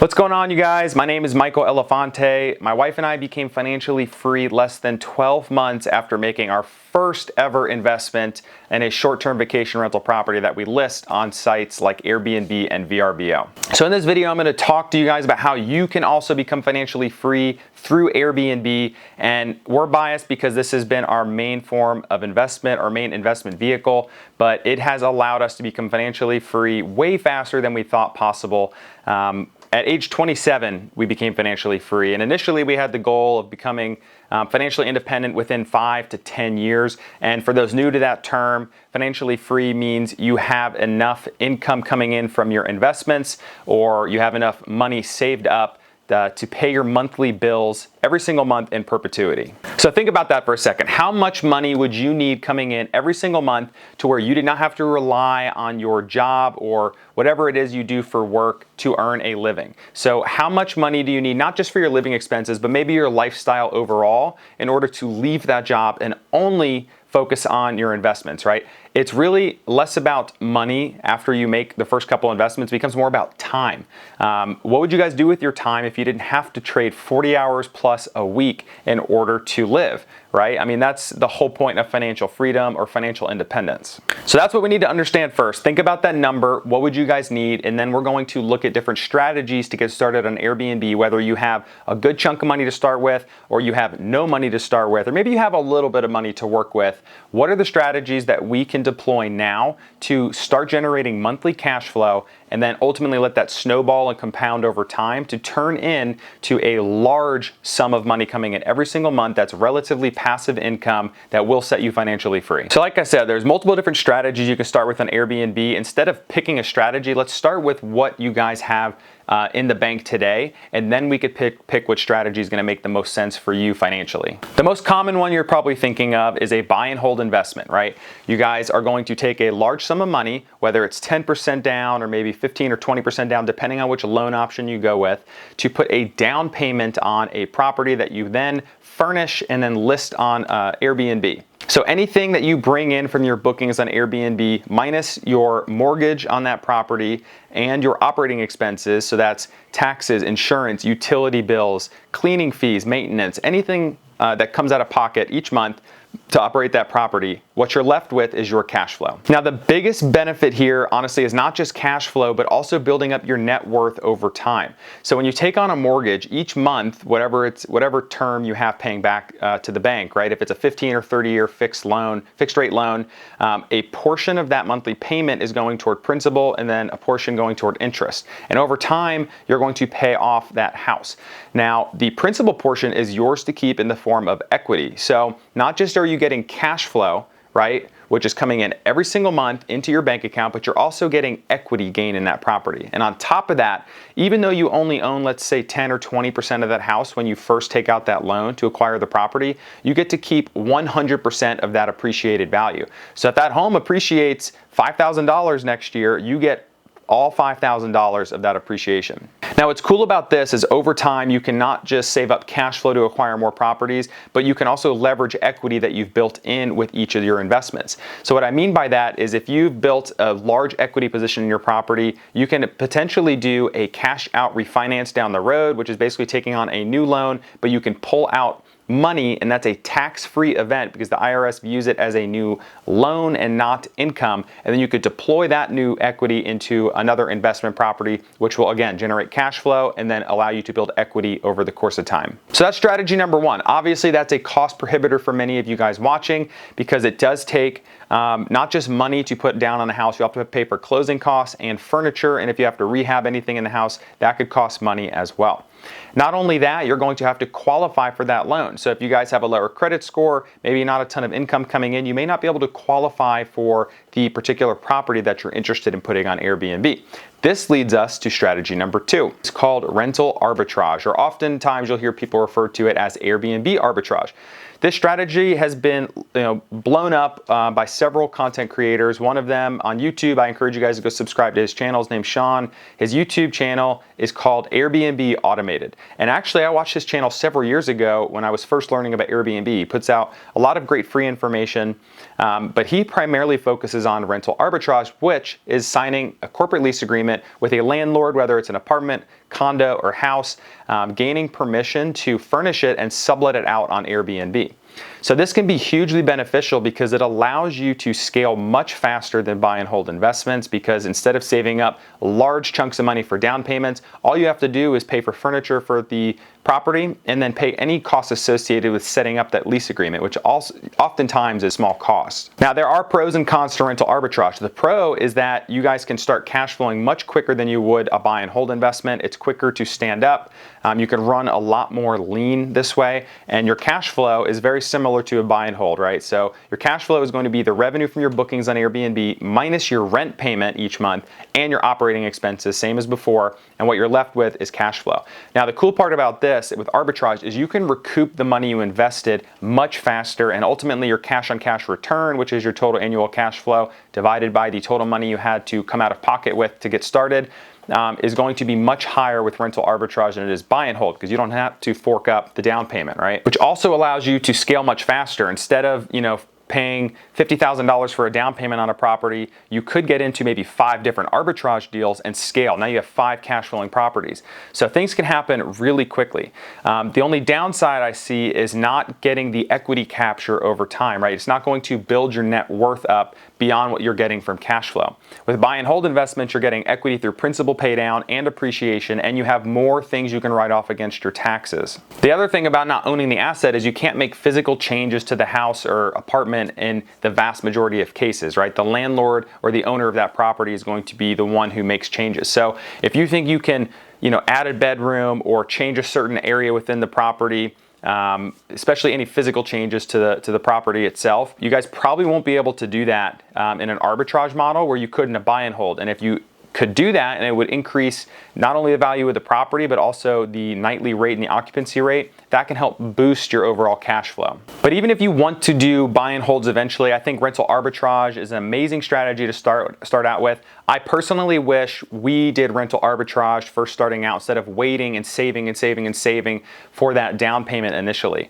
What's going on, you guys? My name is Michael Elefante. My wife and I became financially free less than 12 months after making our first ever investment in a short-term vacation rental property that we list on sites like Airbnb and VRBO. So in this video, I'm going to talk to you guys about how you can also become financially free through Airbnb. And we're biased because this has been our main form of investment, our main investment vehicle, but it has allowed us to become financially free way faster than we thought possible. At age 27, we became financially free, and initially we had the goal of becoming financially independent within 5 to 10 years. And for those new to that term, financially free means you have enough income coming in from your investments, or you have enough money saved up to pay your monthly bills every single month in perpetuity. So think about that for a second. How much money would you need coming in every single month to where you did not have to rely on your job or whatever it is you do for work to earn a living? So how much money do you need, not just for your living expenses, but maybe your lifestyle overall, in order to leave that job and only focus on your investments, right? It's really less about money after you make the first couple investments. It becomes more about time. What would you guys do with your time if you didn't have to trade 40 hours plus a week in order to live, right? I mean, that's the whole point of financial freedom or financial independence. So that's what we need to understand first. Think about that number. What would you guys need? And then we're going to look at different strategies to get started on Airbnb, whether you have a good chunk of money to start with, or you have no money to start with, or maybe you have a little bit of money to work with. What are the strategies that we can deploy now to start generating monthly cash flow, and then ultimately let that snowball and compound over time to turn into a large sum of money coming in every single month that's relatively passive income that will set you financially free? So like I said, there's multiple different strategies you can start with on Airbnb. Instead of picking a strategy, let's start with what you guys have in the bank today, and then we could pick which strategy is going to make the most sense for you financially. The most common one you're probably thinking of is a buy and hold investment, right? You guys are going to take a large sum of money, whether it's 10% down or maybe 15 or 20% down, depending on which loan option you go with, to put a down payment on a property that you then furnish and then list on Airbnb. So anything that you bring in from your bookings on Airbnb minus your mortgage on that property and your operating expenses, so that's taxes, insurance, utility bills, cleaning fees, maintenance, anything that comes out of pocket each month to operate that property, what you're left with is your cash flow. Now, the biggest benefit here, honestly, is not just cash flow, but also building up your net worth over time. So when you take on a mortgage each month, whatever term you have paying back to the bank, right? If it's a 15 or 30-year fixed rate loan, a portion of that monthly payment is going toward principal, and then a portion going toward interest. And over time, you're going to pay off that house. Now, the principal portion is yours to keep in the form of equity. So not just are you getting cash flow, right, which is coming in every single month into your bank account, but you're also getting equity gain in that property. And on top of that, even though you only own, let's say, 10 or 20% of that house when you first take out that loan to acquire the property, you get to keep 100% of that appreciated value. So if that home appreciates $5,000 next year, you get all $5,000 of that appreciation. Now, what's cool about this is over time, you can not just save up cash flow to acquire more properties, but you can also leverage equity that you've built in with each of your investments. So what I mean by that is if you've built a large equity position in your property, you can potentially do a cash out refinance down the road, which is basically taking on a new loan, but you can pull out money, and that's a tax-free event because the IRS views it as a new loan and not income. And then you could deploy that new equity into another investment property, which will again generate cash flow and then allow you to build equity over the course of time. So that's strategy number one. Obviously, that's a cost prohibitor for many of you guys watching because it does take not just money to put down on a house. You have to pay for closing costs and furniture, and if you have to rehab anything in the house, that could cost money as well. Not only that, you're going to have to qualify for that loan. So if you guys have a lower credit score, maybe not a ton of income coming in, you may not be able to qualify for the particular property that you're interested in putting on Airbnb. This leads us to strategy number two. It's called rental arbitrage, or oftentimes you'll hear people refer to it as Airbnb arbitrage. This strategy has been blown up by several content creators. One of them on YouTube, I encourage you guys to go subscribe to his channel. His name's Sean. His YouTube channel is called Airbnb Automated. And actually, I watched his channel several years ago when I was first learning about Airbnb. He puts out a lot of great free information, but he primarily focuses on rental arbitrage, which is signing a corporate lease agreement with a landlord, whether it's an apartment, condo, or house, gaining permission to furnish it and sublet it out on Airbnb. So this can be hugely beneficial because it allows you to scale much faster than buy and hold investments, because instead of saving up large chunks of money for down payments, all you have to do is pay for furniture for the property and then pay any costs associated with setting up that lease agreement, which also oftentimes is small cost. Now, there are pros and cons to rental arbitrage. The pro is that you guys can start cash flowing much quicker than you would a buy and hold investment. It's quicker to stand up. You can run a lot more lean this way, and your cash flow is very similar to a buy and hold, right? So your cash flow is going to be the revenue from your bookings on Airbnb minus your rent payment each month and your operating expenses, same as before, and what you're left with is cash flow. Now, the cool part about this with arbitrage is you can recoup the money you invested much faster, and ultimately your cash on cash return, which is your total annual cash flow divided by the total money you had to come out of pocket with to get started, is going to be much higher with rental arbitrage than it is buy and hold, because you don't have to fork up the down payment, right? Which also allows you to scale much faster. Instead of, paying $50,000 for a down payment on a property, you could get into maybe 5 different arbitrage deals and scale. Now you have 5 cash flowing properties. So things can happen really quickly. The only downside I see is not getting the equity capture over time, right? It's not going to build your net worth up beyond what you're getting from cash flow. With buy and hold investments, you're getting equity through principal paydown and appreciation, and you have more things you can write off against your taxes. The other thing about not owning the asset is you can't make physical changes to the house or apartment in the vast majority of cases, right? The landlord or the owner of that property is going to be the one who makes changes. So if you think you can, add a bedroom or change a certain area within the property, especially any physical changes to the property itself, you guys probably won't be able to do that in an arbitrage model where you could in a buy and hold. And if you could do that, and it would increase not only the value of the property, but also the nightly rate and the occupancy rate, that can help boost your overall cash flow. But even if you want to do buy and holds eventually, I think rental arbitrage is an amazing strategy to start out with. I personally wish we did rental arbitrage first starting out, instead of waiting and saving and saving and saving for that down payment initially.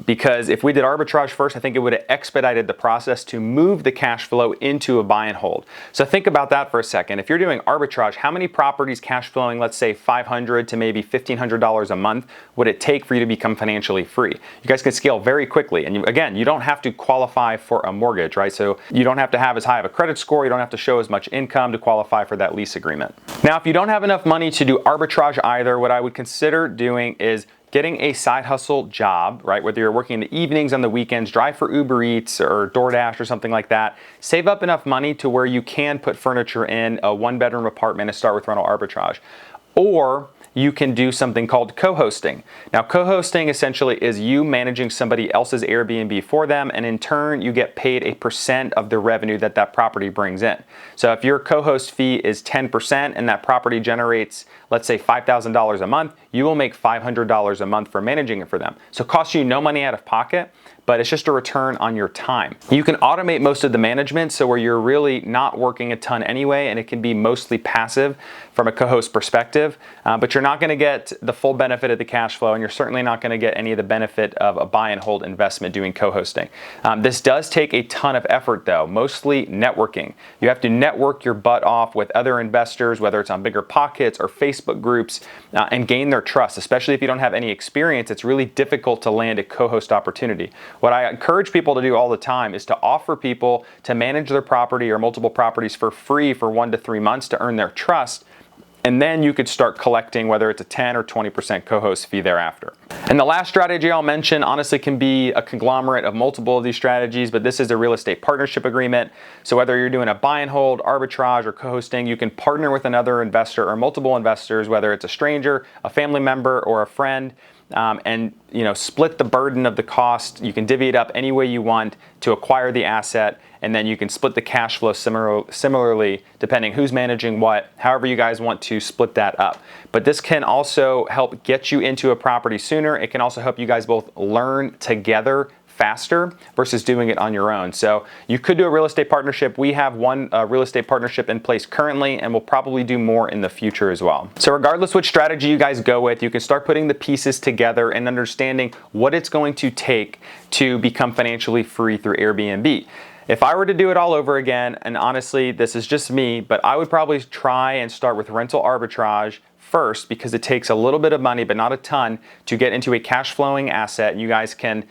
Because if we did arbitrage first, I think it would have expedited the process to move the cash flow into a buy and hold. So think about that for a second. If you're doing arbitrage, how many properties cash flowing, let's say $500 to maybe $1,500 a month, would it take for you to become financially free? You guys can scale very quickly. And again, you don't have to qualify for a mortgage, right? So you don't have to have as high of a credit score. You don't have to show as much income to qualify for that lease agreement. Now, if you don't have enough money to do arbitrage either, what I would consider doing is getting a side hustle job, right? Whether you're working in the evenings, on the weekends, drive for Uber Eats or DoorDash or something like that. Save up enough money to where you can put furniture in a 1-bedroom apartment and start with rental arbitrage. Or you can do something called co-hosting. Now, co-hosting essentially is you managing somebody else's Airbnb for them, and in turn, you get paid a % of the revenue that that property brings in. So if your co-host fee is 10% and that property generates, let's say $5,000 a month, you will make $500 a month for managing it for them. So it costs you no money out of pocket, but it's just a return on your time. You can automate most of the management, so where you're really not working a ton anyway, and it can be mostly passive from a co-host perspective, but you're not gonna get the full benefit of the cash flow, and you're certainly not gonna get any of the benefit of a buy and hold investment doing co-hosting. This does take a ton of effort though, mostly networking. You have to network your butt off with other investors, whether it's on Bigger Pockets or Facebook groups, and gain their trust. Especially if you don't have any experience, it's really difficult to land a co-host opportunity. What I encourage people to do all the time is to offer people to manage their property or multiple properties for free for 1 to 3 months to earn their trust. And then you could start collecting whether it's a 10 or 20% co-host fee thereafter. And the last strategy I'll mention honestly can be a conglomerate of multiple of these strategies, but this is a real estate partnership agreement. So whether you're doing a buy and hold, arbitrage, or co-hosting, you can partner with another investor or multiple investors, whether it's a stranger, a family member, or a friend. and split the burden of the cost. You can divvy it up any way you want to acquire the asset, and then you can split the cash flow similarly depending who's managing what, however you guys want to split that up. But this can also help get you into a property sooner. It can also help you guys both learn together faster versus doing it on your own. So you could do a real estate partnership. We have one real estate partnership in place currently, and we'll probably do more in the future as well. So regardless which strategy you guys go with, you can start putting the pieces together and understanding what it's going to take to become financially free through Airbnb. If I were to do it all over again, and honestly, this is just me, but I would probably try and start with rental arbitrage first, because it takes a little bit of money, but not a ton, to get into a cash flowing asset. And you guys can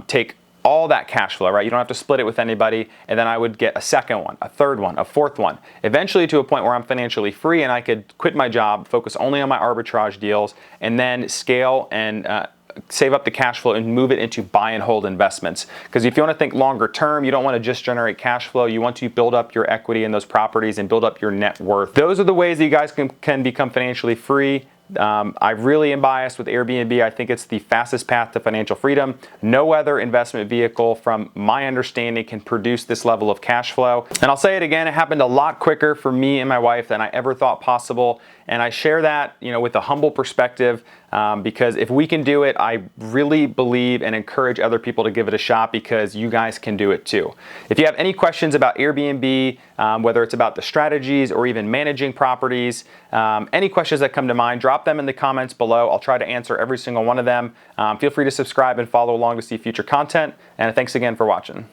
take all that cash flow, right? You don't have to split it with anybody. And then I would get a second one, a third one, a fourth one, eventually to a point where I'm financially free and I could quit my job, focus only on my arbitrage deals, and then scale and save up the cash flow and move it into buy and hold investments. Because if you want to think longer term, you don't want to just generate cash flow. You want to build up your equity in those properties and build up your net worth. Those are the ways that you guys can become financially free. I really am biased with Airbnb. I think it's the fastest path to financial freedom. No other investment vehicle, from my understanding, can produce this level of cash flow. And I'll say it again, it happened a lot quicker for me and my wife than I ever thought possible. And I share that, with a humble perspective, because if we can do it, I really believe and encourage other people to give it a shot, because you guys can do it too. If you have any questions about Airbnb, whether it's about the strategies or even managing properties, any questions that come to mind, drop them in the comments below. I'll try to answer every single one of them. Feel free to subscribe and follow along to see future content. And thanks again for watching.